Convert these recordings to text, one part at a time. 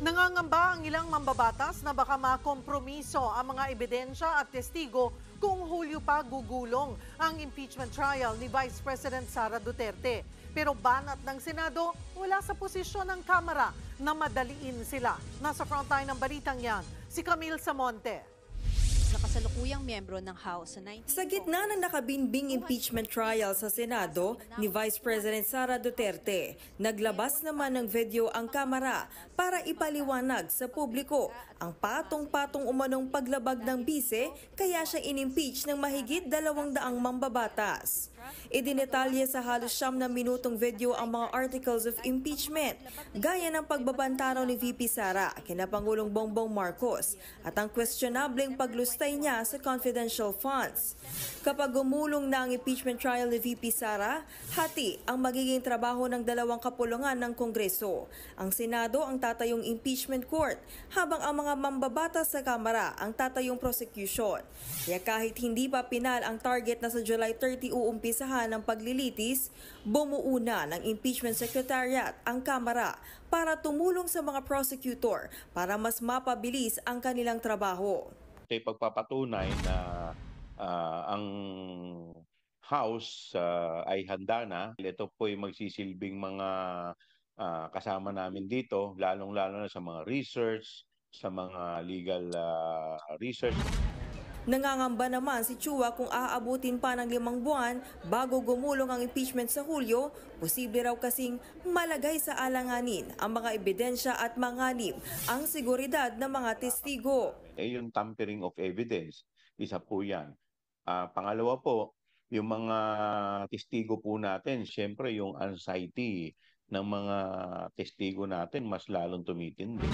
Nangangamba ang ilang mambabatas na baka makompromiso ang mga ebidensya at testigo kung Hulyo pa gugulong ang impeachment trial ni Vice President Sara Duterte. Pero banat ng Senado, wala sa posisyon ng Kamara na madaliin sila. Nasa frontline ng balitang yan, si Camille Samonte. Nakasalukuyang miyembro ng House Sa gitna ng nakabinbing impeachment trial sa Senado ni Vice President Sara Duterte, naglabas naman ng video ang Kamara para ipaliwanag sa publiko ang patong-patong umanong paglabag ng bise kaya siya inimpeach ng mahigit 200 mambabatas. Idinetalye sa halos 9 na minutong video ang mga articles of impeachment, gaya ng pagbabantaraw ni VP Sara kina Pangulong Bongbong Marcos at ang questionableng paglustay niya sa confidential funds. Kapag gumulong na ang impeachment trial ni VP Sara, hati ang magiging trabaho ng dalawang kapulungan ng Kongreso. Ang Senado ang tatayong impeachment court, habang ang mga mambabatas sa Kamara ang tatayong prosecution. Kaya kahit hindi pa pinal ang target na sa July 30 uumpisahan ng paglilitis, bumuo na ng impeachment secretariat ang Kamara para tumulong sa mga prosecutor para mas mapabilis ang kanilang trabaho. Ito'y pagpapatunay na ang House ay handa na. Ito po'y magsisilbing mga kasama namin dito, lalong-lalo na sa mga research, sa mga legal research. Nangangamba naman si Chua kung aabutin pa ng 5 buwan bago gumulong ang impeachment sa Hulyo, posible raw kasing malagay sa alanganin ang mga ebidensya at manganib ang seguridad ng mga testigo. Yung tampering of evidence, isa po yan. Pangalawa po, yung mga testigo po natin, syempre yung anxiety ng mga testigo natin mas lalong tumitindi.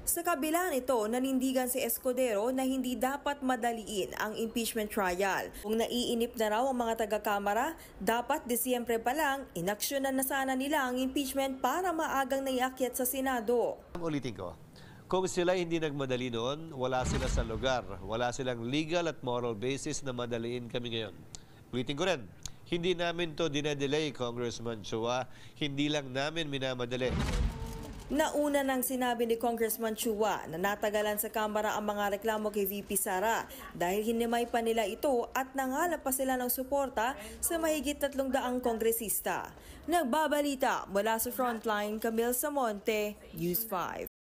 Sa kabila nito, nanindigan si Escudero na hindi dapat madaliin ang impeachment trial. Kung naiinip na raw ang mga taga-Kamara, dapat Disyembre pa lang, inaksyonan na sana nila ang impeachment para maagang naiakyat sa Senado. Ulitin ko, kung sila hindi nagmadali noon, wala sila sa lugar. Wala silang legal at moral basis na madaliin kami ngayon. Ulitin ko rin, hindi namin to dinadelay, Congressman Chua. Hindi lang namin minamadali. Nauna nang sinabi ni Congressman Chua na natagalan sa Kamara ang mga reklamo kay VP Sara dahil hinimay pa nila ito at nangalap pa sila ng suporta sa mahigit 300 kongresista. Nagbabalita mula sa Frontline, Camille Samonte, News 5.